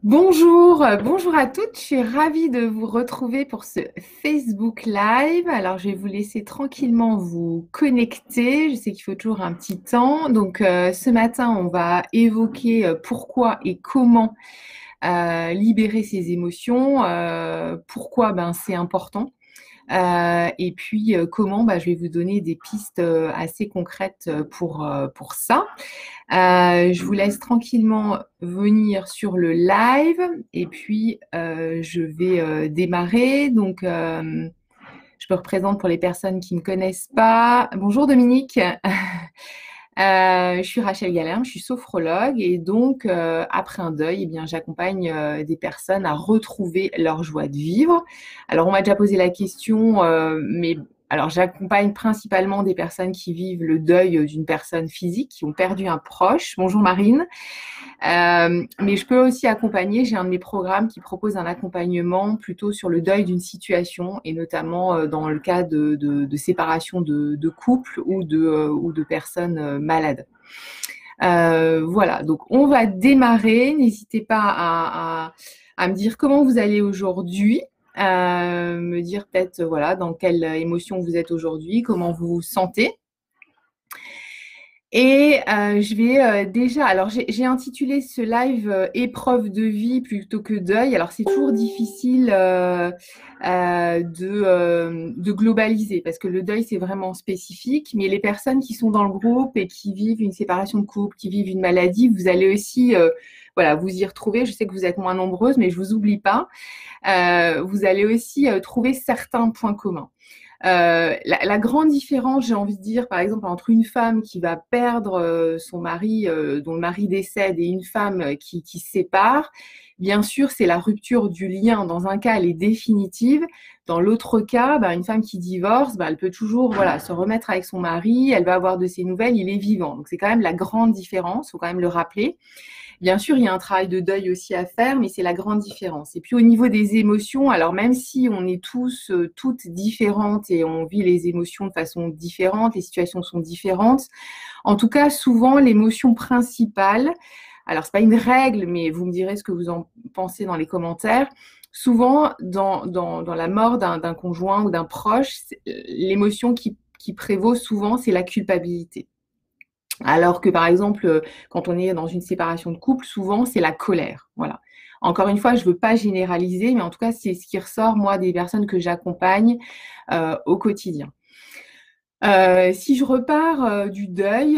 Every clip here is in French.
Bonjour à toutes. Je suis ravie de vous retrouver pour ce Facebook Live. Alors, je vais vous laisser tranquillement vous connecter. Je sais qu'il faut toujours un petit temps. Donc, ce matin, on va évoquer pourquoi et comment libérer ses émotions. Pourquoi c'est important. Et puis, comment je vais vous donner des pistes assez concrètes pour ça. Je vous laisse tranquillement venir sur le live et puis je vais démarrer. Donc, je me représente pour les personnes qui ne me connaissent pas. Bonjour Dominique. Je suis Rachel Galerne, je suis sophrologue et donc après un deuil, j'accompagne des personnes à retrouver leur joie de vivre. Alors on m'a déjà posé la question, mais alors j'accompagne principalement des personnes qui vivent le deuil d'une personne physique, qui ont perdu un proche. Bonjour Marine. Mais je peux aussi accompagner, j'ai un de mes programmes qui propose un accompagnement plutôt sur le deuil d'une situation et notamment dans le cas de séparation de couple ou de personnes malades. Voilà, donc on va démarrer. N'hésitez pas à me dire comment vous allez aujourd'hui, me dire peut-être voilà dans quelle émotion vous êtes aujourd'hui, comment vous vous sentez. Et je vais déjà, alors j'ai intitulé ce live épreuve de vie plutôt que deuil. Alors c'est toujours difficile de globaliser parce que le deuil c'est vraiment spécifique, mais les personnes qui sont dans le groupe et qui vivent une séparation de couple, qui vivent une maladie, vous allez aussi voilà, vous y retrouver. Je sais que vous êtes moins nombreuses, mais je vous oublie pas. Vous allez aussi trouver certains points communs. La grande différence, j'ai envie de dire, par exemple, entre une femme qui va perdre son mari, dont le mari décède, et une femme qui se sépare, bien sûr, c'est la rupture du lien. Dans un cas, elle est définitive. Dans l'autre cas, une femme qui divorce, elle peut toujours voilà, se remettre avec son mari, elle va avoir de ses nouvelles, il est vivant. Donc, c'est quand même la grande différence, il faut quand même le rappeler. Bien sûr, il y a un travail de deuil aussi à faire, mais c'est la grande différence. Et puis au niveau des émotions, alors même si on est tous, toutes différentes et on vit les émotions de façon différente, les situations sont différentes, en tout cas, souvent, l'émotion principale, alors c'est pas une règle, mais vous me direz ce que vous en pensez dans les commentaires, souvent, dans la mort d'un conjoint ou d'un proche, l'émotion qui prévaut souvent, c'est la culpabilité. Alors que par exemple, quand on est dans une séparation de couple, souvent c'est la colère. Voilà. Encore une fois, je ne veux pas généraliser, mais en tout cas, c'est ce qui ressort, moi, des personnes que j'accompagne au quotidien. Si je repars du deuil,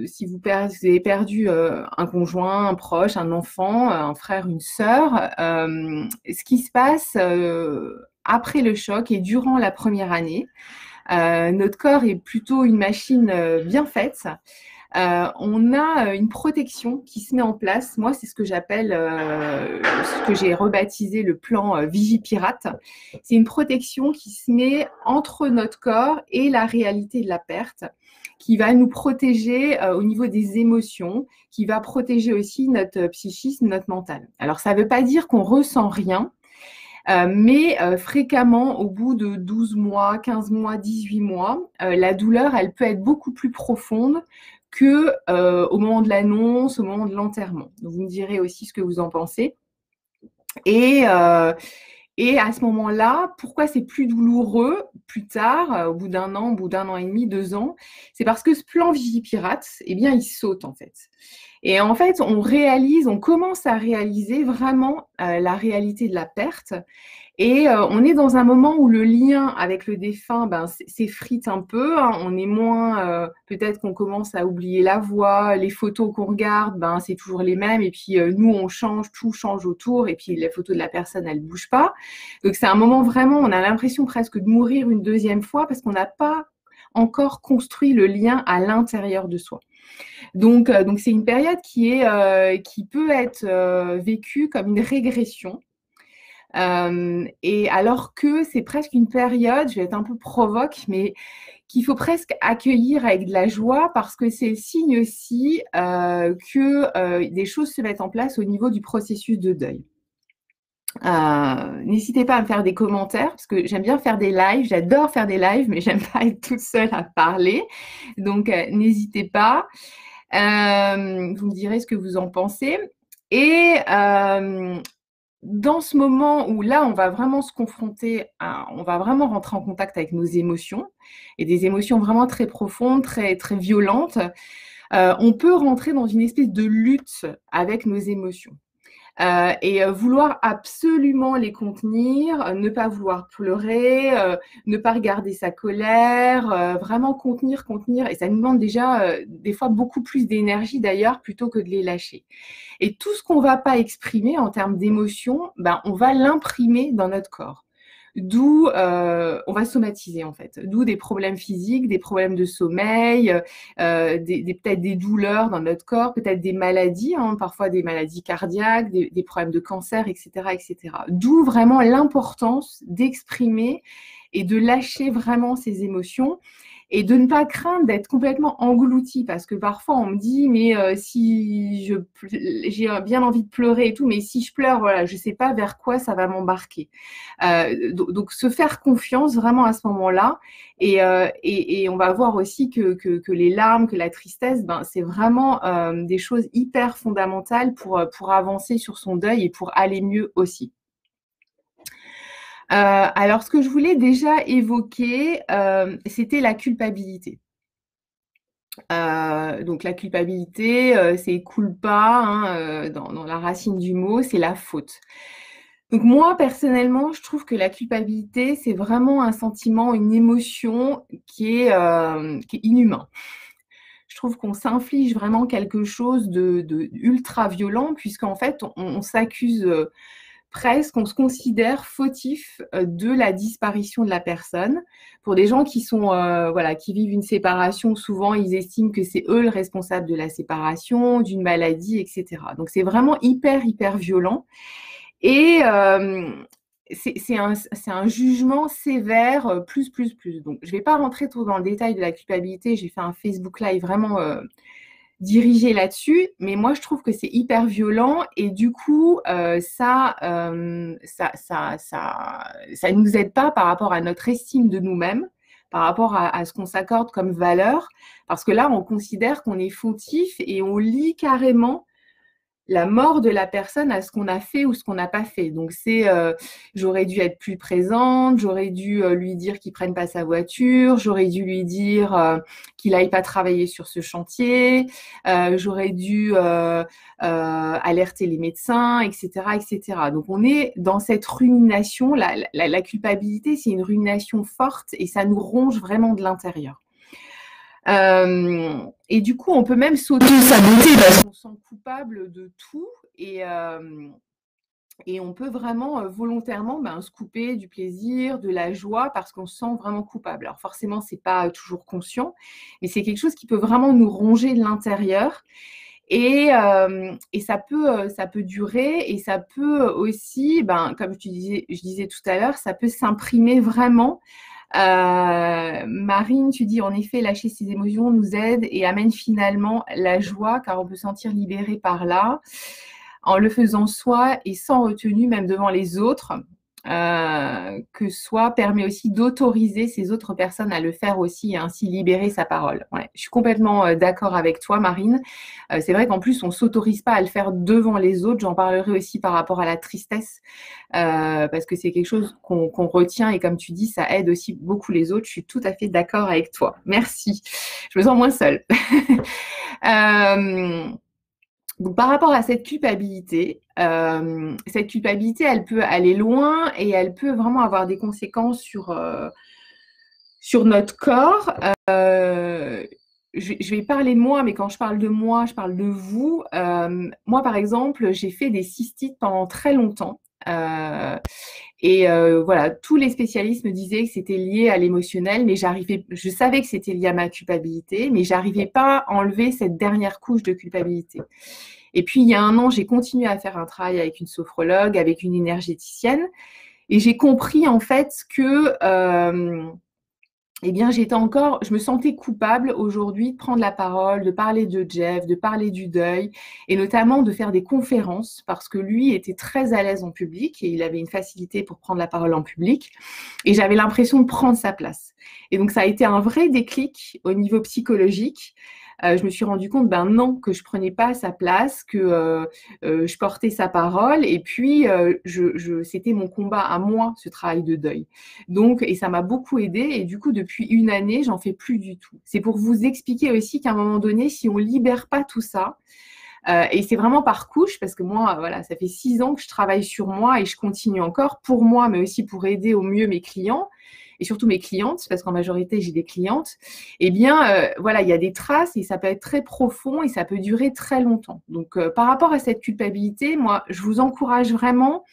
si vous avez perdu un conjoint, un proche, un enfant, un frère, une sœur, ce qui se passe après le choc et durant la première année, notre corps est plutôt une machine bien faite. On a une protection qui se met en place. Moi, c'est ce que j'appelle, ce que j'ai rebaptisé le plan Vigipirate. C'est une protection qui se met entre notre corps et la réalité de la perte, qui va nous protéger au niveau des émotions, qui va protéger aussi notre psychisme, notre mental. Alors, ça ne veut pas dire qu'on ressent rien, mais fréquemment, au bout de 12 mois, 15 mois, 18 mois, la douleur, elle peut être beaucoup plus profonde que au moment de l'annonce, au moment de l'enterrement. Vous me direz aussi ce que vous en pensez. Et à ce moment-là, pourquoi c'est plus douloureux plus tard, au bout d'un an, au bout d'un an et demi, 2 ans? C'est parce que ce plan Vigipirate, il saute en fait. Et en fait, on commence à réaliser vraiment la réalité de la perte. Et on est dans un moment où le lien avec le défunt s'effrite un peu, hein. On est moins, peut-être qu'on commence à oublier la voix, les photos qu'on regarde, c'est toujours les mêmes. Et puis nous, on change, tout change autour. Et puis les photos de la personne, elles ne bougent pas. Donc c'est un moment vraiment, on a l'impression presque de mourir une deuxième fois parce qu'on n'a pas encore construit le lien à l'intérieur de soi. Donc c'est une période qui peut être vécue comme une régression. Et alors que c'est presque une période, je vais être un peu provoque, mais qu'il faut presque accueillir avec de la joie parce que c'est le signe aussi que des choses se mettent en place au niveau du processus de deuil. N'hésitez pas à me faire des commentaires parce que j'aime bien faire des lives, j'adore faire des lives, mais j'aime pas être toute seule à parler. Donc, n'hésitez pas. Vous me direz ce que vous en pensez. Et dans ce moment où là, on va vraiment se confronter on va vraiment rentrer en contact avec nos émotions, et des émotions vraiment très profondes, très, très violentes, on peut rentrer dans une espèce de lutte avec nos émotions. Et vouloir absolument les contenir, ne pas vouloir pleurer, ne pas regarder sa colère, vraiment contenir, contenir. Et ça nous demande déjà des fois beaucoup plus d'énergie d'ailleurs plutôt que de les lâcher. Et tout ce qu'on ne va pas exprimer en termes d'émotions, ben, on va l'imprimer dans notre corps. D'où on va somatiser en fait, d'où des problèmes physiques, des problèmes de sommeil, peut-être des douleurs dans notre corps, peut-être des maladies, hein, parfois des maladies cardiaques, des problèmes de cancer, etc., etc. D'où vraiment l'importance d'exprimer et de lâcher vraiment ces émotions et de ne pas craindre d'être complètement englouti, parce que parfois on me dit mais si j'ai bien envie de pleurer et tout, mais si je pleure, voilà, je sais pas vers quoi ça va m'embarquer. Donc se faire confiance vraiment à ce moment-là, et on va voir aussi que les larmes, que la tristesse, ben c'est vraiment des choses hyper fondamentales pour avancer sur son deuil et pour aller mieux aussi. Alors, ce que je voulais déjà évoquer, c'était la culpabilité. Donc la culpabilité, c'est culpa, hein, dans la racine du mot, c'est la faute. Donc moi, personnellement, je trouve que la culpabilité, c'est vraiment un sentiment, une émotion qui est inhumain. Je trouve qu'on s'inflige vraiment quelque chose de ultra violent, puisqu'en fait, on s'accuse presque, on se considère fautif de la disparition de la personne. Pour des gens qui sont, voilà, qui vivent une séparation, souvent ils estiment que c'est eux le responsable de la séparation, d'une maladie, etc. Donc c'est vraiment hyper, hyper violent. Et c'est un jugement sévère, plus, plus, plus. Donc je ne vais pas rentrer trop dans le détail de la culpabilité. J'ai fait un Facebook Live vraiment dirigé là-dessus, mais moi je trouve que c'est hyper violent, et du coup ça nous aide pas par rapport à notre estime de nous-mêmes, par rapport à ce qu'on s'accorde comme valeur, parce que là on considère qu'on est fautif et on lie carrément la mort de la personne à ce qu'on a fait ou ce qu'on n'a pas fait. Donc c'est j'aurais dû être plus présente, j'aurais dû lui dire qu'il prenne pas sa voiture, j'aurais dû lui dire qu'il aille pas travailler sur ce chantier, j'aurais dû alerter les médecins, etc., etc. Donc on est dans cette rumination. La culpabilité, c'est une rumination forte et ça nous ronge vraiment de l'intérieur. Et du coup, on peut même s'auto-saboter parce qu'on se sent coupable de tout, et on peut vraiment volontairement se couper du plaisir, de la joie, parce qu'on se sent vraiment coupable. Alors forcément, c'est pas toujours conscient, mais c'est quelque chose qui peut vraiment nous ronger de l'intérieur. Et ça peut durer, et ça peut aussi, comme je disais tout à l'heure, ça peut s'imprimer vraiment. Marine, tu dis en effet, lâcher ses émotions nous aide et amène finalement la joie, car on peut se sentir libéré par là, en le faisant soi et sans retenue, même devant les autres. Que soi permet aussi d'autoriser ces autres personnes à le faire aussi, et ainsi libérer sa parole. Ouais, je suis complètement d'accord avec toi, Marine. C'est vrai qu'en plus, on ne s'autorise pas à le faire devant les autres. J'en parlerai aussi par rapport à la tristesse, parce que c'est quelque chose qu'on retient, et comme tu dis, ça aide aussi beaucoup les autres. Je suis tout à fait d'accord avec toi. Merci. Je me sens moins seule. Donc, par rapport à cette culpabilité, elle peut aller loin, et elle peut vraiment avoir des conséquences sur notre corps. Je vais parler de moi, mais quand je parle de moi, je parle de vous. Moi, par exemple, j'ai fait des cystites pendant très longtemps. Voilà, tous les spécialistes me disaient que c'était lié à l'émotionnel, mais je savais que c'était lié à ma culpabilité, mais j'arrivais pas à enlever cette dernière couche de culpabilité. Et puis, il y a un an, j'ai continué à faire un travail avec une sophrologue, avec une énergéticienne, et j'ai compris en fait que je me sentais coupable aujourd'hui de prendre la parole, de parler de Jeff, de parler du deuil, et notamment de faire des conférences, parce que lui était très à l'aise en public et il avait une facilité pour prendre la parole en public, et j'avais l'impression de prendre sa place. Et donc ça a été un vrai déclic au niveau psychologique. je me suis rendu compte, ben non, que je prenais pas sa place, que je portais sa parole, et puis c'était mon combat à moi, ce travail de deuil. Donc, et ça m'a beaucoup aidée, et du coup, depuis une année, j'en fais plus du tout. C'est pour vous expliquer aussi qu'à un moment donné, si on libère pas tout ça, et c'est vraiment par couche, parce que moi, voilà, ça fait 6 ans que je travaille sur moi et je continue encore pour moi, mais aussi pour aider au mieux mes clients et surtout mes clientes, parce qu'en majorité, j'ai des clientes. Eh bien, voilà, il y a des traces et ça peut être très profond et ça peut durer très longtemps. Donc, par rapport à cette culpabilité, moi, je vous encourage vraiment,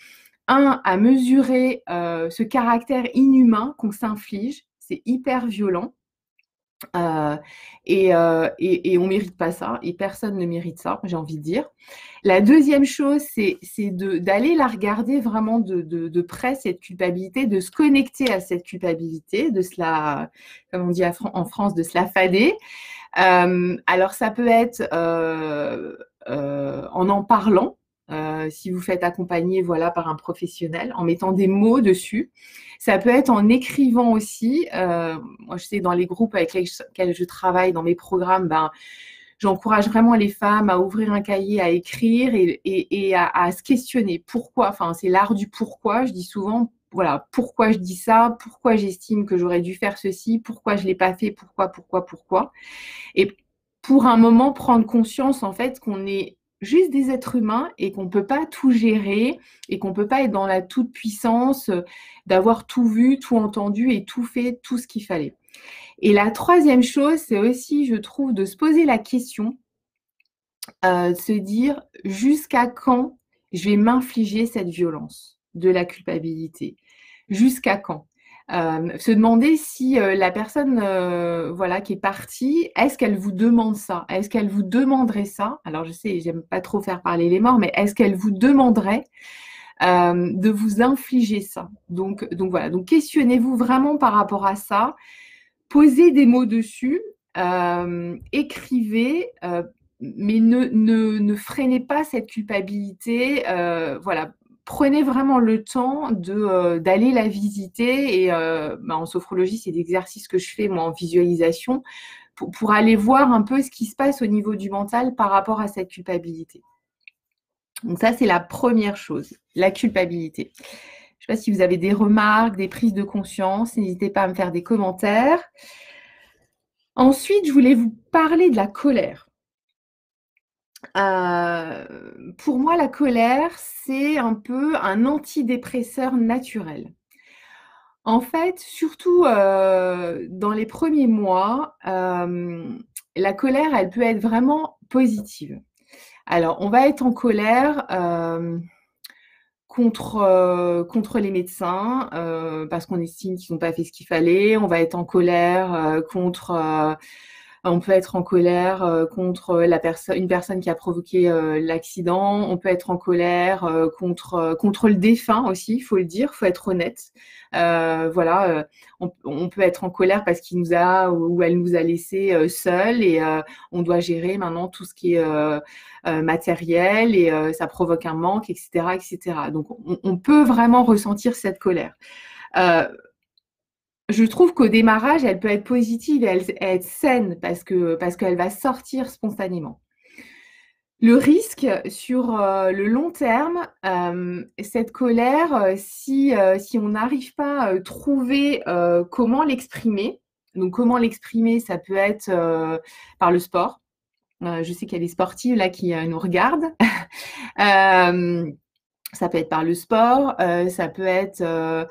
à mesurer ce caractère inhumain qu'on s'inflige. C'est hyper violent. Et on mérite pas ça, et personne ne mérite ça, j'ai envie de dire. La deuxième chose, c'est d'aller la regarder vraiment de près, cette culpabilité, de se connecter à cette culpabilité, de se la, comme on dit en France, de se la fader. Alors, ça peut être en parlant, si vous faites accompagner, voilà, par un professionnel, en mettant des mots dessus. Ça peut être en écrivant aussi. Moi, je sais, dans les groupes avec lesquels je travaille, dans mes programmes, ben, j'encourage vraiment les femmes à ouvrir un cahier, à écrire et à se questionner. Pourquoi? Enfin, c'est l'art du pourquoi. Je dis souvent, voilà, pourquoi je dis ça? Pourquoi j'estime que j'aurais dû faire ceci? Pourquoi je l'ai pas fait? Pourquoi? Et pour un moment, prendre conscience, en fait, qu'on est juste des êtres humains et qu'on ne peut pas tout gérer et qu'on ne peut pas être dans la toute-puissance, d'avoir tout vu, tout entendu et tout fait, tout ce qu'il fallait. Et la troisième chose, c'est aussi, je trouve, de se poser la question, de se dire jusqu'à quand je vais m'infliger cette violence de la culpabilité? Jusqu'à quand? Se demander si la personne voilà, qui est partie, est-ce qu'elle vous demande ça? Est-ce qu'elle vous demanderait ça? Alors, je sais, j'aime pas trop faire parler les morts, mais est-ce qu'elle vous demanderait de vous infliger ça? Donc voilà, donc questionnez-vous vraiment par rapport à ça. Posez des mots dessus, écrivez, mais ne freinez pas cette culpabilité. Voilà, prenez vraiment le temps d'aller la visiter. Et en sophrologie, c'est des exercices que je fais moi en visualisation pour aller voir un peu ce qui se passe au niveau du mental par rapport à cette culpabilité. Donc ça, c'est la première chose, la culpabilité. Je ne sais pas si vous avez des remarques, des prises de conscience. N'hésitez pas à me faire des commentaires. Ensuite, je voulais vous parler de la colère. Pour moi, la colère, c'est un peu un antidépresseur naturel. En fait, surtout dans les premiers mois, la colère, elle peut être vraiment positive. Alors, on va être en colère contre les médecins parce qu'on estime qu'ils n'ont pas fait ce qu'il fallait. On va être en colère on peut être en colère contre une personne qui a provoqué l'accident. On peut être en colère contre le défunt aussi, il faut le dire, il faut être honnête. Voilà, on peut être en colère parce qu'il nous a ou elle nous a laissés seuls et on doit gérer maintenant tout ce qui est matériel et ça provoque un manque, etc., etc. Donc, on peut vraiment ressentir cette colère. Je trouve qu'au démarrage, elle peut être positive et être saine parce qu'elle va sortir spontanément. Le risque sur le long terme, cette colère, si on n'arrive pas à trouver comment l'exprimer, donc comment l'exprimer, ça peut être par le sport. Je sais qu'il y a des sportives là qui nous regardent. Ça peut être par le sport, ça peut être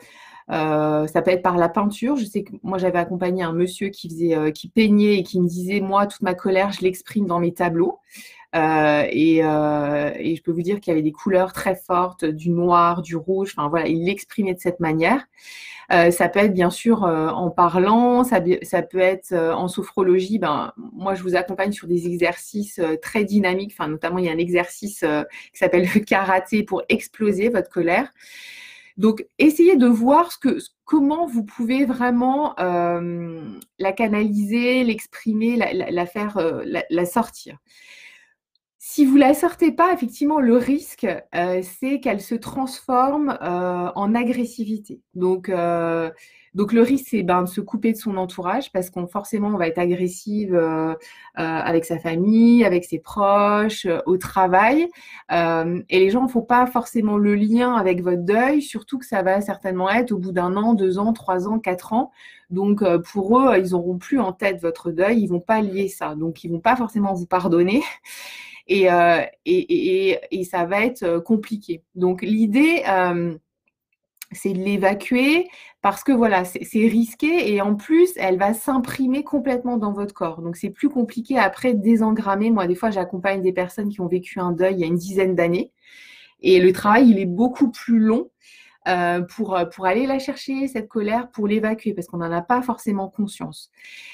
par la peinture. Je sais que moi, j'avais accompagné un monsieur qui peignait et qui me disait, moi, toute ma colère, je l'exprime dans mes tableaux. Et je peux vous dire qu'il y avait des couleurs très fortes, du noir, du rouge. Enfin voilà, il l'exprimait de cette manière. Ça peut être bien sûr en parlant, ça peut être en sophrologie. Moi, je vous accompagne sur des exercices très dynamiques. Enfin, notamment, il y a un exercice qui s'appelle le karaté pour exploser votre colère. Donc, essayez de voir comment vous pouvez vraiment la canaliser, l'exprimer, la faire, la sortir. Si vous ne la sortez pas, effectivement, le risque, c'est qu'elle se transforme en agressivité. Donc, Donc, le risque, c'est de se couper de son entourage parce qu'on forcément, on va être agressive avec sa famille, avec ses proches, au travail. Et les gens ne font pas forcément le lien avec votre deuil, surtout que ça va certainement être au bout d'un an, 2 ans, 3 ans, 4 ans. Donc, pour eux, ils n'auront plus en tête votre deuil, ils ne vont pas lier ça. Donc, ils ne vont pas forcément vous pardonner. Et ça va être compliqué. Donc, l'idée, c'est de l'évacuer parce que voilà, c'est risqué et en plus, elle va s'imprimer complètement dans votre corps. Donc, c'est plus compliqué après de désengrammer. Moi, des fois, j'accompagne des personnes qui ont vécu un deuil il y a une dizaine d'années et le travail, il est beaucoup plus long pour aller la chercher, cette colère, pour l'évacuer, parce qu'on n'en a pas forcément conscience.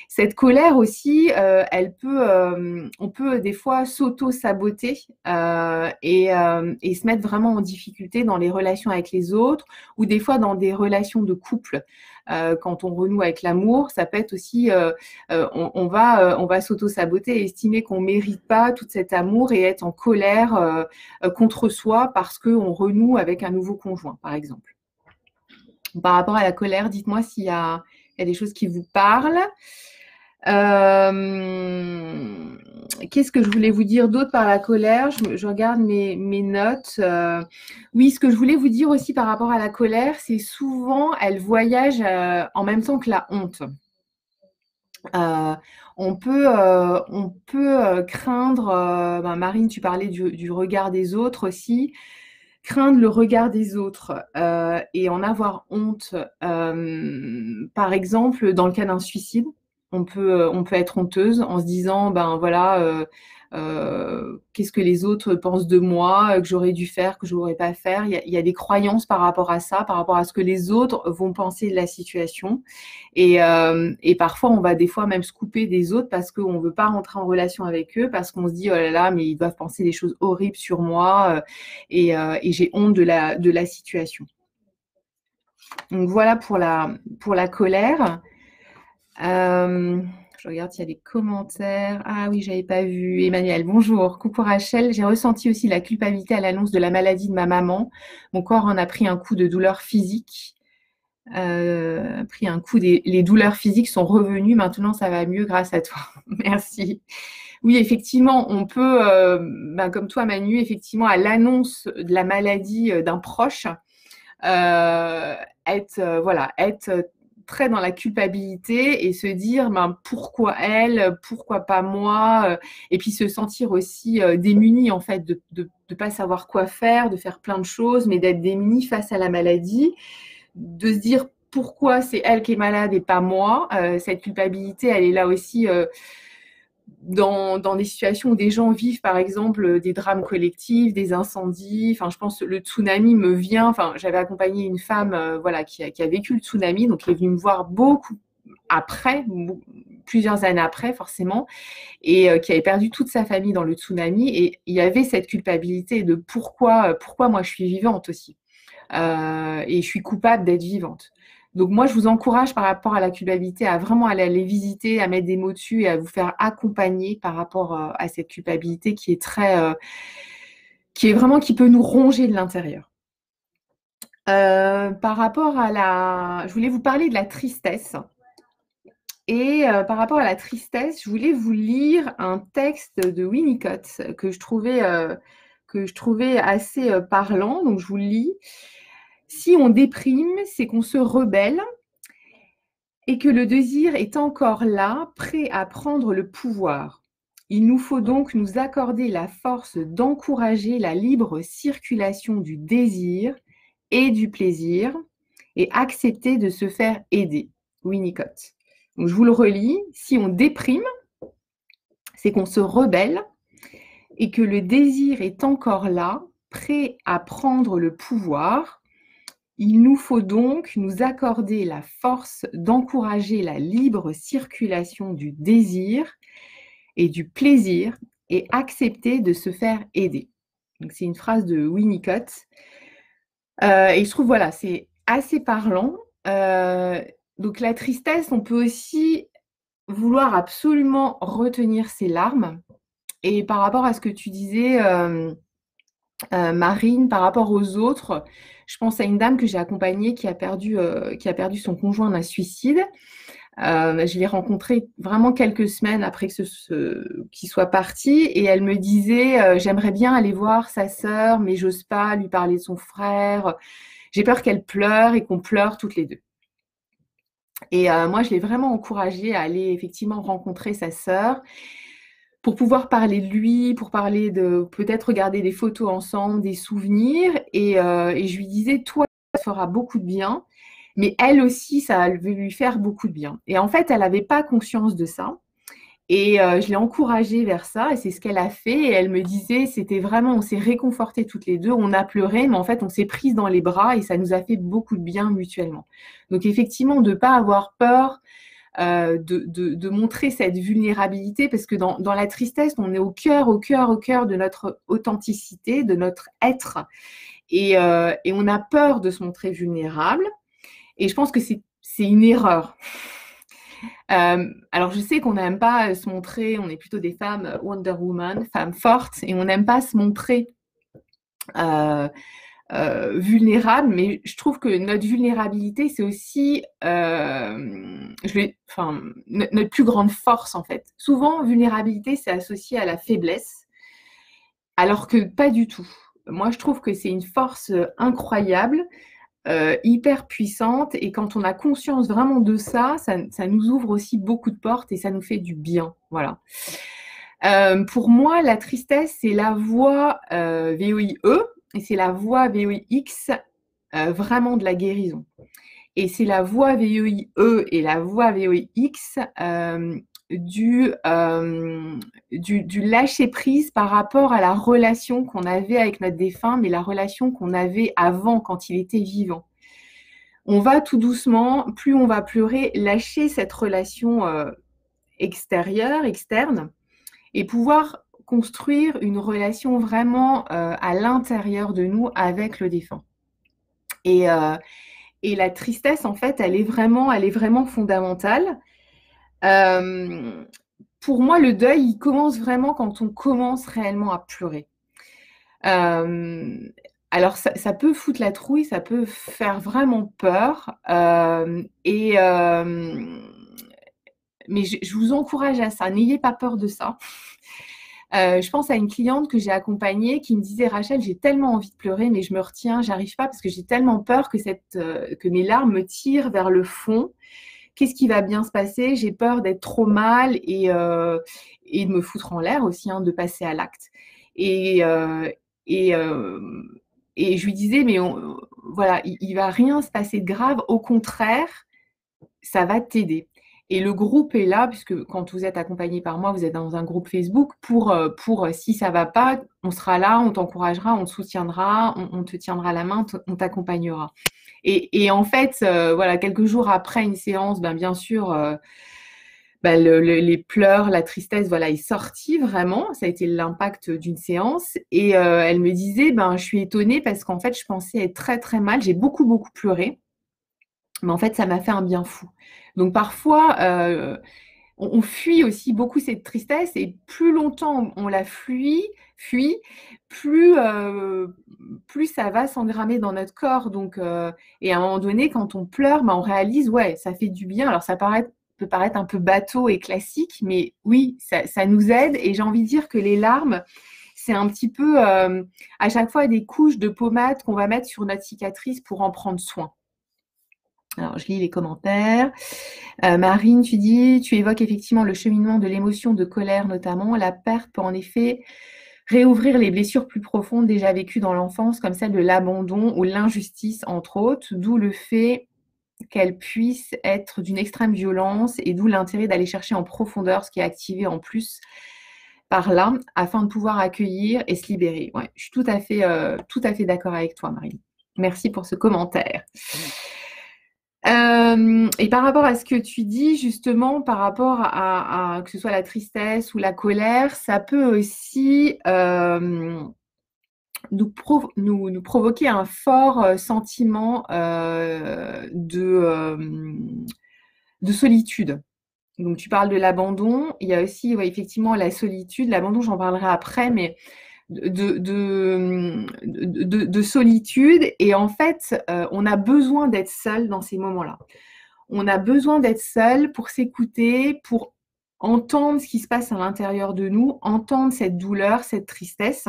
Cette colère aussi, on peut des fois s'auto-saboter et se mettre vraiment en difficulté dans les relations avec les autres ou des fois dans des relations de couple. Quand on renoue avec l'amour, ça peut être aussi, on va s'auto-saboter et estimer qu'on ne mérite pas tout cet amour et être en colère contre soi parce qu'on renoue avec un nouveau conjoint, par exemple. Par rapport à la colère, dites-moi s'il y a des choses qui vous parlent. Qu'est-ce que je voulais vous dire d'autre par la colère? Je regarde mes notes. Oui, ce que je voulais vous dire aussi par rapport à la colère, c'est souvent, elle voyage en même temps que la honte. On peut craindre, Marine, tu parlais du regard des autres aussi, craindre le regard des autres et en avoir honte. Par exemple, dans le cas d'un suicide, on peut être honteuse en se disant, voilà, qu'est-ce que les autres pensent de moi, que j'aurais dû faire, que je n'aurais pas faire. Il y a des croyances par rapport à ça, par rapport à ce que les autres vont penser de la situation. Et parfois, on va des fois même se couper des autres parce qu'on ne veut pas rentrer en relation avec eux, parce qu'on se dit, oh là là, mais ils doivent penser des choses horribles sur moi et j'ai honte de la situation. Donc voilà pour la colère. Je regarde s'il y a des commentaires. Ah oui, j'avais pas vu. Emmanuel, bonjour. Coucou Rachel. J'ai ressenti aussi la culpabilité à l'annonce de la maladie de ma maman. Mon corps en a pris un coup de douleur physique. Pris un coup. Les douleurs physiques sont revenues. Maintenant, ça va mieux grâce à toi. Merci. Oui, effectivement, on peut, comme toi, Manu, effectivement, à l'annonce de la maladie d'un proche, être très dans la culpabilité et se dire pourquoi elle, pourquoi pas moi, et puis se sentir aussi démuni en fait de pas savoir quoi faire, de faire plein de choses, mais d'être démuni face à la maladie, de se dire pourquoi c'est elle qui est malade et pas moi. Cette culpabilité, elle est là aussi dans des situations où des gens vivent, par exemple, des drames collectifs, des incendies. Enfin, je pense que le tsunami me vient. Enfin, j'avais accompagné une femme qui a vécu le tsunami, donc qui est venue me voir beaucoup après, plusieurs années après, forcément, et qui avait perdu toute sa famille dans le tsunami. Et il y avait cette culpabilité de pourquoi moi je suis vivante aussi. Et je suis coupable d'être vivante. Donc moi, je vous encourage par rapport à la culpabilité à vraiment aller les visiter, à mettre des mots dessus et à vous faire accompagner par rapport à cette culpabilité qui est qui peut nous ronger de l'intérieur. Par rapport je voulais vous parler de la tristesse. Et par rapport à la tristesse, je voulais vous lire un texte de Winnicott que je trouvais assez parlant. Donc je vous le lis. Si on déprime, c'est qu'on se rebelle et que le désir est encore là, prêt à prendre le pouvoir. Il nous faut donc nous accorder la force d'encourager la libre circulation du désir et du plaisir et accepter de se faire aider. Winnicott. Donc, je vous le relis. Si on déprime, c'est qu'on se rebelle et que le désir est encore là, prêt à prendre le pouvoir. Il nous faut donc nous accorder la force d'encourager la libre circulation du désir et du plaisir et accepter de se faire aider. Donc, c'est une phrase de Winnicott. Et je trouve, voilà, c'est assez parlant. Donc, la tristesse, on peut aussi vouloir absolument retenir ses larmes. Et par rapport à ce que tu disais, Marine, par rapport aux autres, je pense à une dame que j'ai accompagnée qui a perdu son conjoint d'un suicide. Je l'ai rencontrée vraiment quelques semaines après qu'il soit parti et elle me disait j'aimerais bien aller voir sa sœur, mais j'ose pas lui parler de son frère. J'ai peur qu'elle pleure et qu'on pleure toutes les deux. Et moi, je l'ai vraiment encouragée à aller effectivement rencontrer sa sœur pour pouvoir parler de lui, pour parler de peut-être regarder des photos ensemble, des souvenirs. Et je lui disais, toi, ça fera beaucoup de bien, mais elle aussi, ça va lui faire beaucoup de bien. Et en fait, elle n'avait pas conscience de ça. Et je l'ai encouragée vers ça, et c'est ce qu'elle a fait. Et elle me disait, c'était vraiment, on s'est réconfortés toutes les deux, on a pleuré, mais en fait, on s'est prises dans les bras et ça nous a fait beaucoup de bien mutuellement. Donc effectivement, de ne pas avoir peur de montrer cette vulnérabilité, parce que dans la tristesse, on est au cœur de notre authenticité, de notre être, et on a peur de se montrer vulnérable. Et je pense que c'est une erreur. Alors, je sais qu'on n'aime pas se montrer, on est plutôt des femmes Wonder Woman, femmes fortes, et on n'aime pas se montrer vulnérables, mais je trouve que notre vulnérabilité, c'est aussi notre plus grande force, en fait. Souvent, vulnérabilité, c'est associé à la faiblesse, alors que pas du tout. Moi, je trouve que c'est une force incroyable, hyper puissante, et quand on a conscience vraiment de ça, ça nous ouvre aussi beaucoup de portes et ça nous fait du bien. Voilà. Pour moi, la tristesse, c'est la voie VOIE et c'est la voie VOIX vraiment de la guérison. Et c'est la voie VOIE et la voie VOIX du lâcher-prise par rapport à la relation qu'on avait avec notre défunt, mais la relation qu'on avait avant, quand il était vivant. On va tout doucement, plus on va pleurer, lâcher cette relation externe, et pouvoir construire une relation vraiment à l'intérieur de nous avec le défunt. Et la tristesse, en fait, elle est vraiment fondamentale. Pour moi, le deuil, il commence vraiment quand on commence réellement à pleurer. Alors, ça peut foutre la trouille, ça peut faire vraiment peur. Mais je vous encourage à ça. N'ayez pas peur de ça. Je pense à une cliente que j'ai accompagnée qui me disait, Rachel, j'ai tellement envie de pleurer, mais je me retiens, j'arrive pas parce que j'ai tellement peur que mes larmes me tirent vers le fond. Qu'est-ce qui va bien se passer? J'ai peur d'être trop mal et de me foutre en l'air aussi, hein, de passer à l'acte. Et, euh, et, euh, et je lui disais, mais voilà, il va rien se passer de grave. Au contraire, ça va t'aider. Et le groupe est là, puisque quand vous êtes accompagné par moi, vous êtes dans un groupe Facebook pour si ça va pas, on sera là, on t'encouragera, on te soutiendra, on te tiendra la main, on t'accompagnera. Et en fait, voilà, quelques jours après une séance, ben, bien sûr, les pleurs, la tristesse, voilà, est sortie vraiment. Ça a été l'impact d'une séance. Et elle me disait, ben, je suis étonnée parce qu'en fait, je pensais être très, très mal. J'ai beaucoup, beaucoup pleuré. Mais en fait, ça m'a fait un bien fou. Donc parfois, on fuit aussi beaucoup cette tristesse et plus longtemps on la fuit, plus ça va s'engrammer dans notre corps. Donc, et à un moment donné, quand on pleure, on réalise, ouais, ça fait du bien. Alors peut paraître un peu bateau et classique, mais oui, ça nous aide. Et j'ai envie de dire que les larmes, c'est un petit peu à chaque fois des couches de pommade qu'on va mettre sur notre cicatrice pour en prendre soin. Alors, je lis les commentaires. Marine, tu évoques effectivement le cheminement de l'émotion de colère notamment. La perte peut en effet réouvrir les blessures plus profondes déjà vécues dans l'enfance, comme celle de l'abandon ou l'injustice, entre autres, d'où le fait qu'elle puisse être d'une extrême violence et d'où l'intérêt d'aller chercher en profondeur ce qui est activé en plus par là, afin de pouvoir accueillir et se libérer. Ouais, je suis tout à fait d'accord avec toi, Marine. Merci pour ce commentaire. Et par rapport à ce que tu dis, justement, par rapport à que ce soit la tristesse ou la colère, ça peut aussi nous provoquer un fort sentiment de solitude. Donc, tu parles de l'abandon. Il y a aussi, ouais, effectivement, la solitude. L'abandon, j'en parlerai après, mais de solitude. Et en fait, on a besoin d'être seul dans ces moments-là. On a besoin d'être seul pour s'écouter, pour entendre ce qui se passe à l'intérieur de nous, entendre cette douleur, cette tristesse.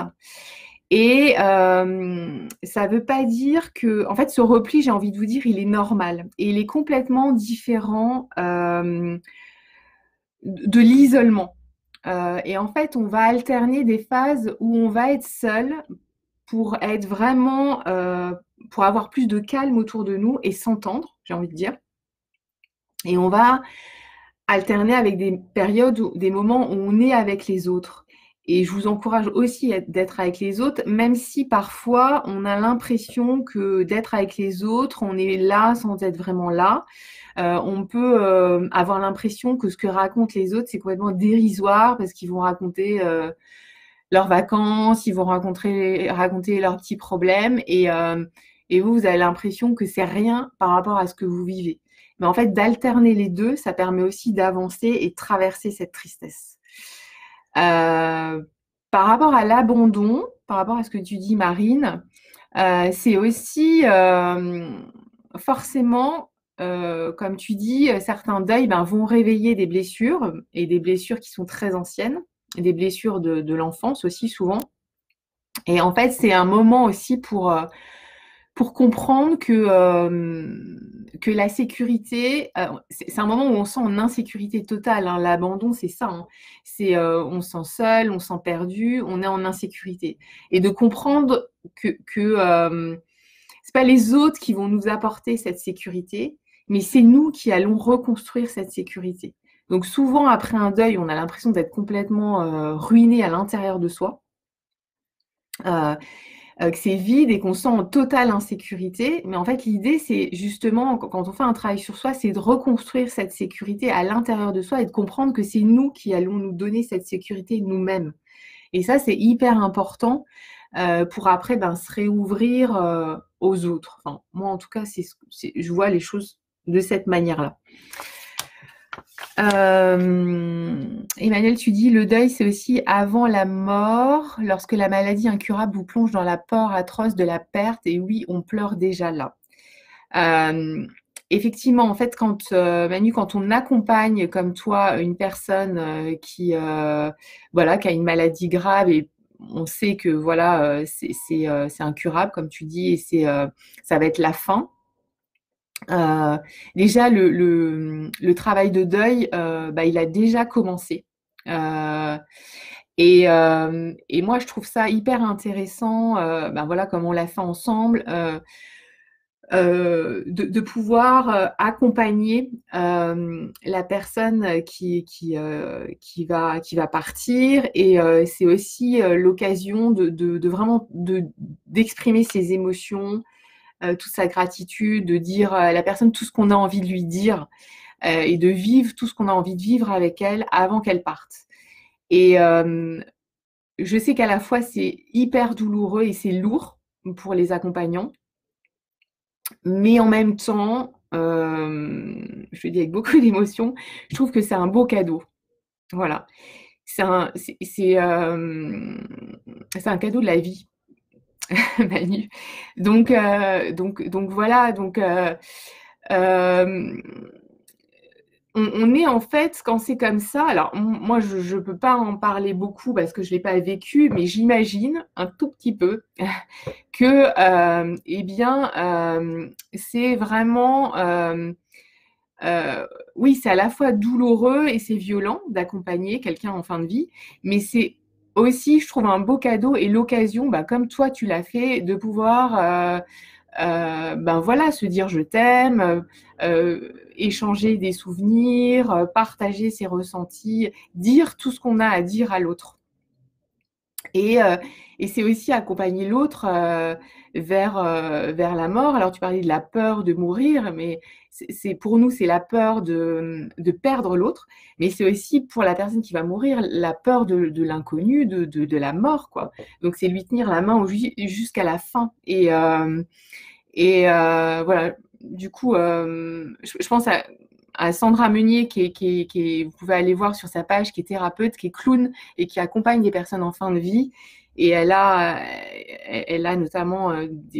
Et ça ne veut pas dire que, en fait, ce repli, j'ai envie de vous dire, il est normal. Et il est complètement différent de l'isolement. Et en fait, on va alterner des phases où on va être seul pour être vraiment, pour avoir plus de calme autour de nous et s'entendre, j'ai envie de dire. Et on va alterner avec des périodes, des moments où on est avec les autres. Et je vous encourage aussi d'être avec les autres, même si parfois on a l'impression que d'être avec les autres, on est là sans être vraiment là. On peut avoir l'impression que ce que racontent les autres, c'est complètement dérisoire parce qu'ils vont raconter leurs vacances, ils vont raconter leurs petits problèmes et vous avez l'impression que c'est rien par rapport à ce que vous vivez. Mais en fait, d'alterner les deux, ça permet aussi d'avancer et de traverser cette tristesse. Par rapport à l'abandon, par rapport à ce que tu dis, Marine, c'est aussi forcément, comme tu dis, certains deuils vont réveiller des blessures et des blessures qui sont très anciennes, des blessures de l'enfance aussi souvent. Et en fait, c'est un moment aussi pour comprendre que la sécurité, c'est un moment où on sent en insécurité totale. Hein. L'abandon, c'est ça. Hein. On se sent seul, on se sent perdu, on est en insécurité. Et de comprendre que c'est pas les autres qui vont nous apporter cette sécurité, mais c'est nous qui allons reconstruire cette sécurité. Donc souvent, après un deuil, on a l'impression d'être complètement ruiné à l'intérieur de soi. Que c'est vide et qu'on se sent en totale insécurité. Mais en fait, l'idée, c'est justement, quand on fait un travail sur soi, c'est de reconstruire cette sécurité à l'intérieur de soi et de comprendre que c'est nous qui allons nous donner cette sécurité nous-mêmes. Et ça, c'est hyper important pour après se réouvrir aux autres. Enfin, moi, en tout cas, je vois les choses de cette manière-là. Emmanuel, tu dis le deuil, c'est aussi avant la mort, lorsque la maladie incurable vous plonge dans la peur atroce de la perte. Et oui, on pleure déjà là. Effectivement, en fait, Manu, quand on accompagne comme toi une personne qui a une maladie grave et on sait que c'est incurable, comme tu dis, et ça va être la fin. Déjà, le travail de deuil, il a déjà commencé. Et moi, je trouve ça hyper intéressant, comme on l'a fait ensemble, de pouvoir accompagner la personne qui va partir. Et c'est aussi l'occasion de vraiment d'exprimer ses émotions, toute sa gratitude, de dire à la personne tout ce qu'on a envie de lui dire et de vivre tout ce qu'on a envie de vivre avec elle avant qu'elle parte. Et je sais qu'à la fois, c'est hyper douloureux et c'est lourd pour les accompagnants. Mais en même temps, je le dis avec beaucoup d'émotion, je trouve que c'est un beau cadeau. Voilà. C'est un cadeau de la vie. Manu. Donc voilà, on est en fait, quand c'est comme ça, alors moi je ne peux pas en parler beaucoup parce que je ne l'ai pas vécu, mais j'imagine un tout petit peu que c'est vraiment oui, c'est à la fois douloureux et c'est violent d'accompagner quelqu'un en fin de vie, mais c'est aussi, je trouve, un beau cadeau et l'occasion, comme toi tu l'as fait, de pouvoir se dire je t'aime, échanger des souvenirs, partager ses ressentis, dire tout ce qu'on a à dire à l'autre. Et c'est aussi accompagner l'autre vers la mort. Alors, tu parlais de la peur de mourir, mais pour nous, c'est la peur de perdre l'autre. Mais c'est aussi pour la personne qui va mourir, la peur de l'inconnu, de la mort, quoi. Donc, c'est lui tenir la main jusqu'à la fin. Et voilà, du coup, je pense à Sandra Meunier, vous pouvez aller voir sur sa page, qui est thérapeute, qui est clown et qui accompagne des personnes en fin de vie. Et elle a notamment,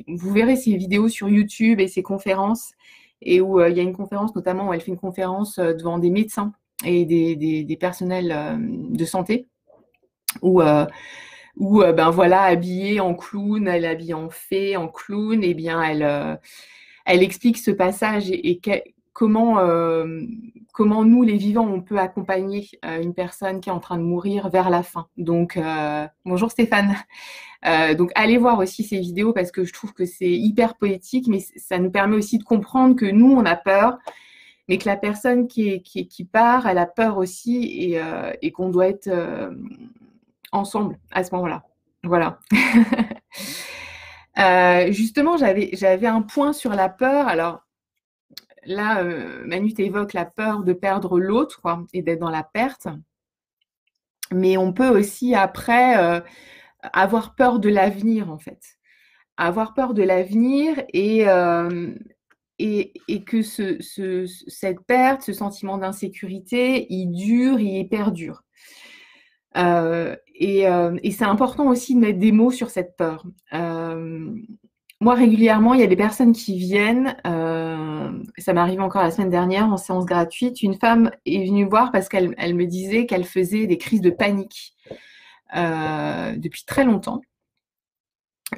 vous verrez ses vidéos sur YouTube et ses conférences, et où il y a une conférence notamment où elle fait une conférence devant des médecins et des personnels de santé, où ben voilà, habillée en clown, elle est habillée en fée, en clown, et bien elle explique ce passage comment nous, les vivants, on peut accompagner une personne qui est en train de mourir vers la fin. Donc, bonjour Stéphane. Donc, allez voir aussi ces vidéos parce que je trouve que c'est hyper poétique, mais ça nous permet aussi de comprendre que nous, on a peur, mais que la personne qui part, elle a peur aussi, et qu'on doit être ensemble à ce moment-là. Voilà. Justement, j'avais un point sur la peur. Alors là, Manu t'évoque la peur de perdre l'autre, quoi, et d'être dans la perte. Mais on peut aussi après avoir peur de l'avenir, en fait. Avoir peur de l'avenir et que cette perte, ce sentiment d'insécurité, il dure, il perdure. Et c'est important aussi de mettre des mots sur cette peur. Moi, régulièrement, il y a des personnes qui viennent, ça m'est arrivé encore la semaine dernière en séance gratuite, une femme est venue voir parce qu'elle me disait qu'elle faisait des crises de panique depuis très longtemps.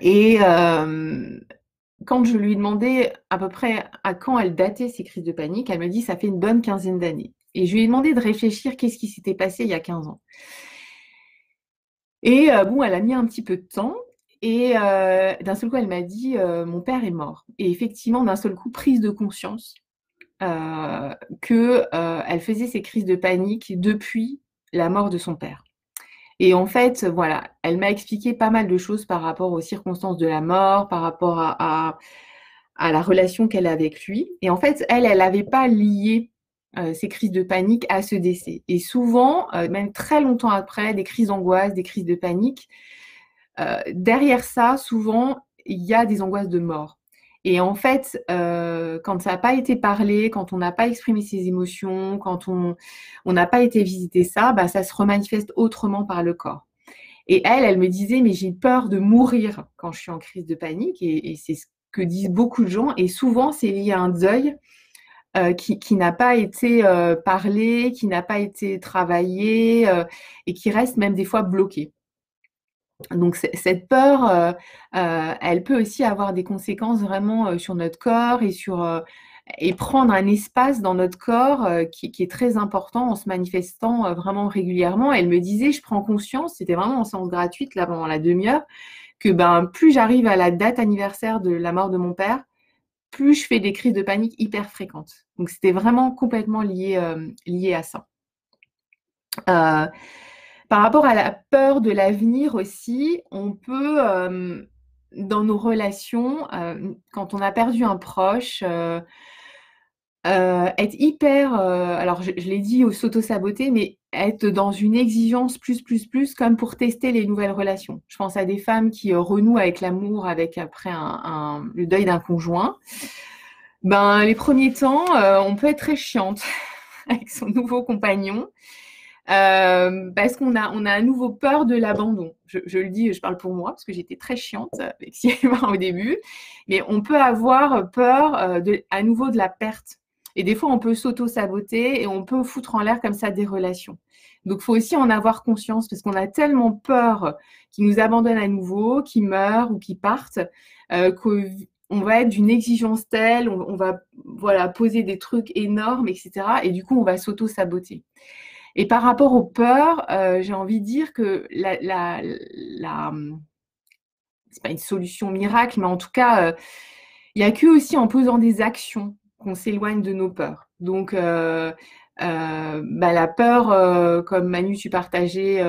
Et quand je lui ai demandé à peu près à quand elle datait ces crises de panique, elle me dit ça fait une bonne quinzaine d'années. Et je lui ai demandé de réfléchir qu'est-ce qui s'était passé il y a 15 ans. Et bon, elle a mis un petit peu de temps. Et d'un seul coup, elle m'a dit mon père est mort. Et effectivement, d'un seul coup, prise de conscience qu'elle faisait ces crises de panique depuis la mort de son père. Et en fait, voilà, elle m'a expliqué pas mal de choses par rapport aux circonstances de la mort, par rapport à la relation qu'elle a avec lui. Et en fait, elle n'avait pas lié ces crises de panique à ce décès. Et souvent, même très longtemps après, des crises d'angoisse, des crises de panique, derrière ça, souvent, il y a des angoisses de mort. Et en fait, quand ça n'a pas été parlé, quand on n'a pas exprimé ses émotions, quand on n'a pas été visiter ça, bah, ça se remanifeste autrement par le corps. Et elle me disait, mais j'ai peur de mourir quand je suis en crise de panique. Et c'est ce que disent beaucoup de gens. Et souvent, c'est lié à un deuil qui n'a pas été parlé, qui n'a pas été travaillé et qui reste même des fois bloqué. Donc cette peur, elle peut aussi avoir des conséquences vraiment sur notre corps et prendre un espace dans notre corps qui est très important en se manifestant vraiment régulièrement. Elle me disait, je prends conscience, c'était vraiment en séance gratuite là pendant la demi-heure, que ben plus j'arrive à la date anniversaire de la mort de mon père, plus je fais des crises de panique hyper fréquentes. Donc c'était vraiment complètement lié à ça. Par rapport à la peur de l'avenir aussi, on peut, dans nos relations, quand on a perdu un proche, être hyper, alors je l'ai dit, s'auto-saboter, mais être dans une exigence plus, comme pour tester les nouvelles relations. Je pense à des femmes qui renouent avec l'amour après le deuil d'un conjoint. Ben, les premiers temps, on peut être très chiante avec son nouveau compagnon. Parce qu'on a à nouveau peur de l'abandon. Je le dis, je parle pour moi, parce que j'étais très chiante avec Sylvain au début, mais on peut avoir peur à nouveau de la perte. Et des fois, on peut s'auto-saboter et on peut foutre en l'air comme ça des relations. Donc, il faut aussi en avoir conscience, parce qu'on a tellement peur qu'ils nous abandonnent à nouveau, qu'ils meurent ou qu'ils partent, qu'on va être d'une exigence telle, on va voilà, poser des trucs énormes, etc. Et du coup, on va s'auto-saboter. Et par rapport aux peurs, j'ai envie de dire que c'est pas une solution miracle, mais en tout cas, il n'y a que aussi en posant des actions qu'on s'éloigne de nos peurs. Donc, la peur, comme Manu, tu partageais,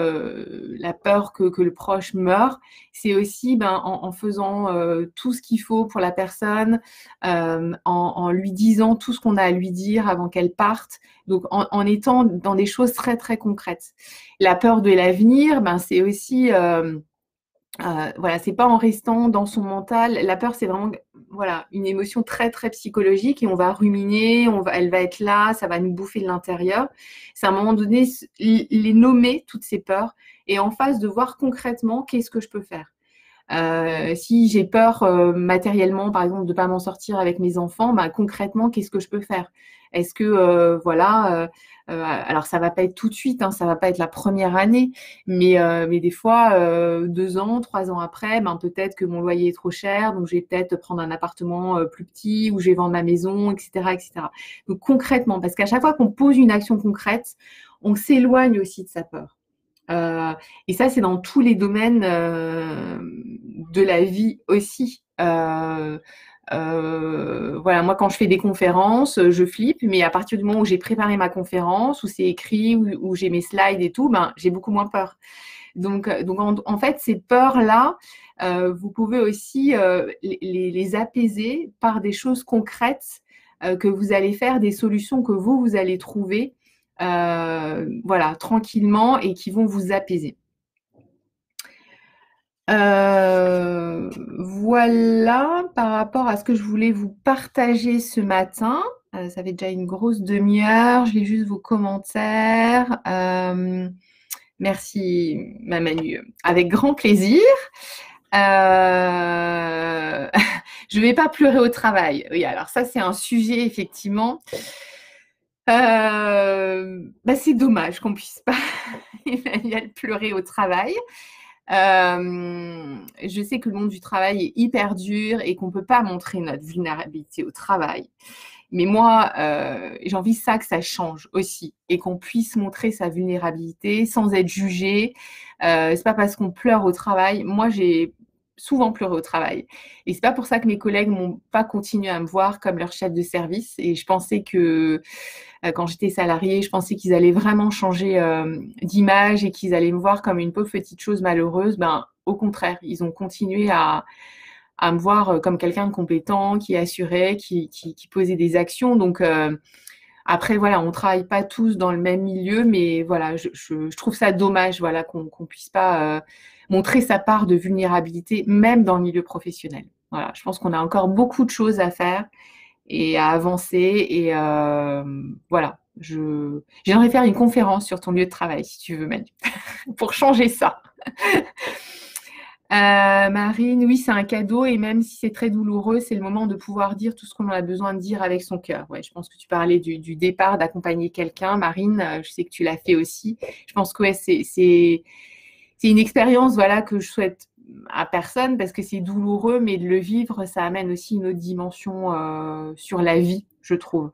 la peur que le proche meure, c'est aussi en faisant tout ce qu'il faut pour la personne, en lui disant tout ce qu'on a à lui dire avant qu'elle parte, donc en étant dans des choses très, très concrètes. La peur de l'avenir, c'est aussi... voilà, c'est pas en restant dans son mental. La peur, c'est vraiment voilà, une émotion très, très psychologique et on va ruminer, elle va être là, ça va nous bouffer de l'intérieur. C'est à un moment donné, les nommer, toutes ces peurs, et en face de voir concrètement qu'est-ce que je peux faire. Si j'ai peur matériellement, par exemple, de ne pas m'en sortir avec mes enfants, bah, concrètement, qu'est-ce que je peux faire? Est-ce que, alors ça va pas être tout de suite, hein, ça va pas être la première année, mais des fois, 2 ans, 3 ans après, ben, peut-être que mon loyer est trop cher, donc je vais peut-être prendre un appartement plus petit ou je vais vendre ma maison, etc., etc. Donc concrètement, parce qu'à chaque fois qu'on pose une action concrète, on s'éloigne aussi de sa peur. Et ça, c'est dans tous les domaines de la vie aussi. Voilà, moi, quand je fais des conférences, je flippe, mais à partir du moment où j'ai préparé ma conférence, où c'est écrit, où j'ai mes slides et tout, ben, j'ai beaucoup moins peur. Donc en fait, ces peurs-là, vous pouvez aussi les apaiser par des choses concrètes que vous allez faire, des solutions que vous allez trouver, voilà, tranquillement et qui vont vous apaiser. Voilà par rapport à ce que je voulais vous partager ce matin. Ça fait déjà une grosse demi-heure. Je lis juste vos commentaires. Merci, ma Manu. Avec grand plaisir. Je ne vais pas pleurer au travail. Oui, alors ça, c'est un sujet, effectivement. C'est dommage qu'on puisse pas Emmanuel pleurer au travail. Je sais que le monde du travail est hyper dur et qu'on ne peut pas montrer notre vulnérabilité au travail. Mais moi, j'ai envie que ça change aussi et qu'on puisse montrer sa vulnérabilité sans être jugé. C'est pas parce qu'on pleure au travail. Moi, j'ai souvent pleuré au travail. Et c'est pas pour ça que mes collègues m'ont pas continué à me voir comme leur chef de service. Et je pensais que quand j'étais salariée, je pensais qu'ils allaient vraiment changer d'image et qu'ils allaient me voir comme une pauvre petite chose malheureuse. Ben, au contraire, ils ont continué à me voir comme quelqu'un de compétent, qui assurait, qui posait des actions. Donc, après, voilà, on ne travaille pas tous dans le même milieu, mais voilà, je trouve ça dommage voilà, qu'on ne puisse pas montrer sa part de vulnérabilité, même dans le milieu professionnel. Voilà, je pense qu'on a encore beaucoup de choses à faire et à avancer. Et voilà, j'aimerais faire une conférence sur ton lieu de travail, si tu veux, Manu, pour changer ça. Marine, oui, c'est un cadeau et même si c'est très douloureux, c'est le moment de pouvoir dire tout ce qu'on a besoin de dire avec son cœur. Ouais, je pense que tu parlais du départ, d'accompagner quelqu'un. Marine, je sais que tu l'as fait aussi. Je pense que ouais, c'est une expérience voilà, que je souhaite à personne parce que c'est douloureux, mais de le vivre, ça amène aussi une autre dimension sur la vie, je trouve.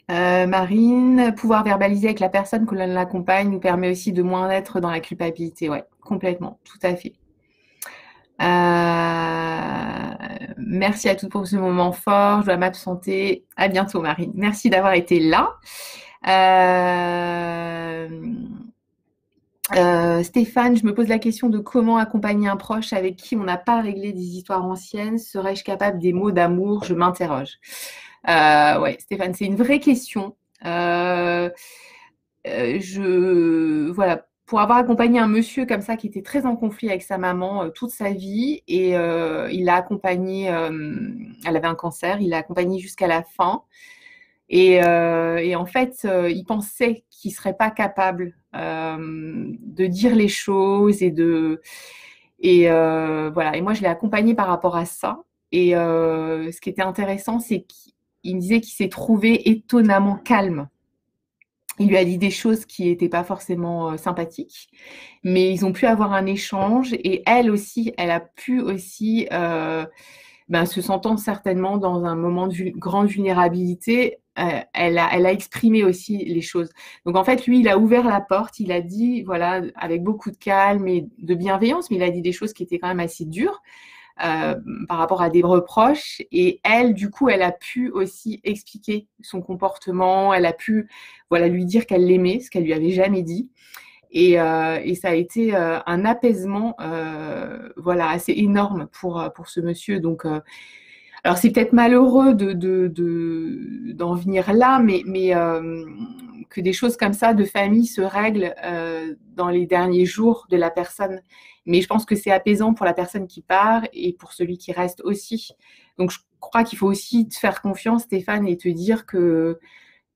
Marine, pouvoir verbaliser avec la personne que l'on l'accompagne nous permet aussi de moins être dans la culpabilité. Ouais, complètement, tout à fait. Merci à toutes pour ce moment fort. Je dois m'absenter. À bientôt, Marine. Merci d'avoir été là. Stéphane, je me pose la question de comment accompagner un proche avec qui on n'a pas réglé des histoires anciennes. Serais-je capable des mots d'amour? Je m'interroge. Ouais, Stéphane, c'est une vraie question. Voilà, pour avoir accompagné un monsieur comme ça qui était très en conflit avec sa maman toute sa vie et il l'a accompagné, elle avait un cancer, il l'a accompagné jusqu'à la fin. Et en fait, il pensait qu'il ne serait pas capable de dire les choses voilà. Et moi, je l'ai accompagné par rapport à ça. Et ce qui était intéressant, c'est qu'il me disait qu'il s'est trouvé étonnamment calme. Il lui a dit des choses qui n'étaient pas forcément sympathiques, mais ils ont pu avoir un échange et elle aussi, elle a pu aussi, se sentant certainement dans un moment de grande vulnérabilité, elle a exprimé aussi les choses. Donc en fait, lui, il a ouvert la porte, il a dit, voilà, avec beaucoup de calme et de bienveillance, mais il a dit des choses qui étaient quand même assez dures. Par rapport à des reproches et elle, du coup, elle a pu aussi expliquer son comportement, elle a pu voilà, lui dire qu'elle l'aimait, ce qu'elle lui avait jamais dit et ça a été un apaisement voilà, assez énorme pour ce monsieur. Donc, alors c'est peut-être malheureux d'en venir là, mais que des choses comme ça de famille se règlent dans les derniers jours de la personne. Mais je pense que c'est apaisant pour la personne qui part et pour celui qui reste aussi. Donc, je crois qu'il faut aussi te faire confiance, Stéphane, et te dire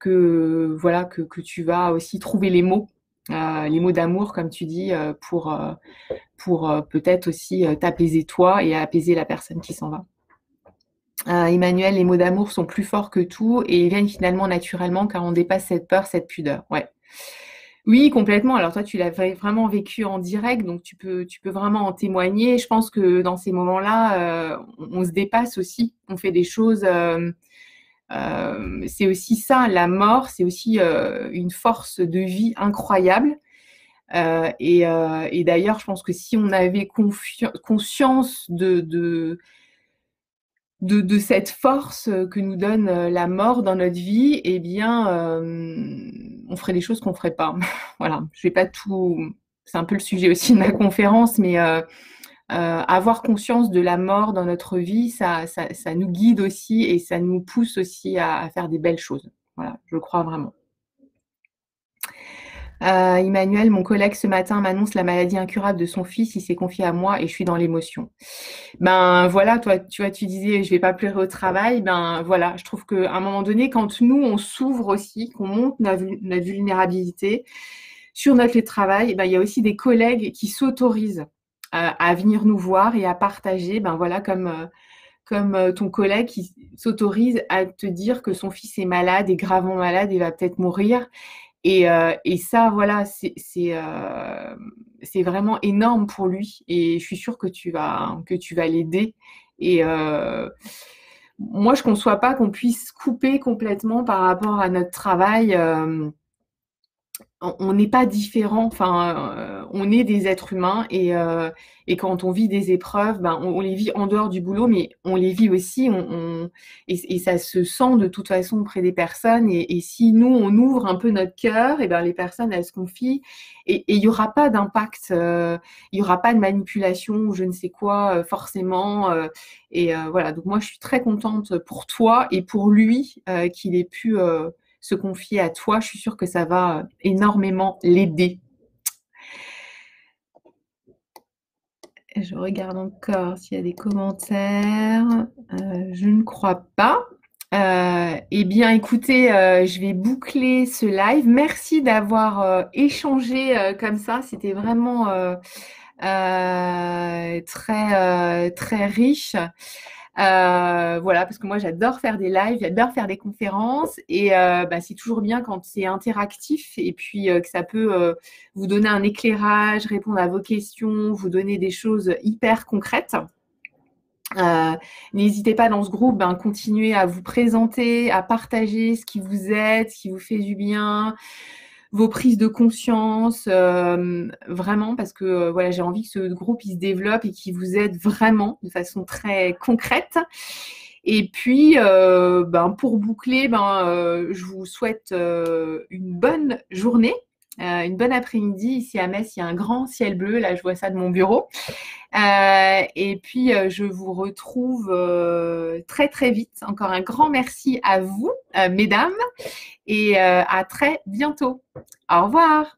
voilà, que tu vas aussi trouver les mots d'amour, comme tu dis, pour peut-être aussi t'apaiser toi et apaiser la personne qui s'en va. Emmanuel, les mots d'amour sont plus forts que tout et ils viennent finalement naturellement car on dépasse cette peur, cette pudeur. Ouais. Oui, complètement. Alors toi, tu l'as vraiment vécu en direct, donc tu peux vraiment en témoigner. Je pense que dans ces moments-là, on se dépasse aussi. On fait des choses. C'est aussi ça, la mort, c'est aussi une force de vie incroyable. Et d'ailleurs, je pense que si on avait conscience de cette force que nous donne la mort dans notre vie, eh bien, on ferait des choses qu'on ne ferait pas. Voilà, je vais pas tout. C'est un peu le sujet aussi de ma conférence, mais avoir conscience de la mort dans notre vie, ça nous guide aussi et ça nous pousse aussi à faire des belles choses. Voilà, je crois vraiment. Emmanuel, mon collègue ce matin m'annonce la maladie incurable de son fils. Il s'est confié à moi et je suis dans l'émotion. Ben voilà, toi, tu vois, tu disais je vais pas pleurer au travail. Ben voilà, je trouve qu'à un moment donné, quand nous on s'ouvre aussi, qu'on monte notre vulnérabilité sur notre lieu de travail, ben il y a aussi des collègues qui s'autorisent à venir nous voir et à partager. Ben voilà, comme ton collègue qui s'autorise à te dire que son fils est malade, est gravement malade et va peut-être mourir. Et ça, voilà, c'est vraiment énorme pour lui. Et je suis sûre que tu vas l'aider. Et moi, je ne conçois pas qu'on puisse couper complètement par rapport à notre travail. On n'est pas différent, enfin, on est des êtres humains et quand on vit des épreuves, ben, on les vit en dehors du boulot, mais on les vit aussi, et ça se sent de toute façon auprès des personnes. Et si nous, on ouvre un peu notre cœur, et ben, les personnes, elles se confient et il n'y aura pas d'impact, il n'y aura pas de manipulation ou je ne sais quoi, forcément. Voilà, donc moi, je suis très contente pour toi et pour lui qu'il ait pu se confier à toi. Je suis sûre que ça va énormément l'aider. Je regarde encore s'il y a des commentaires. Je ne crois pas. Eh bien, écoutez, je vais boucler ce live. Merci d'avoir échangé comme ça. C'était vraiment très riche. Voilà, parce que moi j'adore faire des lives, j'adore faire des conférences et c'est toujours bien quand c'est interactif et puis que ça peut vous donner un éclairage, répondre à vos questions, vous donner des choses hyper concrètes. N'hésitez pas dans ce groupe, continuez à vous présenter, à partager ce qui vous aide, ce qui vous fait du bien, vos prises de conscience, vraiment, parce que voilà, j'ai envie que ce groupe il se développe et qu'il vous aide vraiment de façon très concrète. Et puis, pour boucler, je vous souhaite une bonne journée, une bonne après-midi. Ici à Metz, il y a un grand ciel bleu. Là, je vois ça de mon bureau. Et puis, je vous retrouve très, très vite. Encore un grand merci à vous, mesdames, et à très bientôt. Au revoir.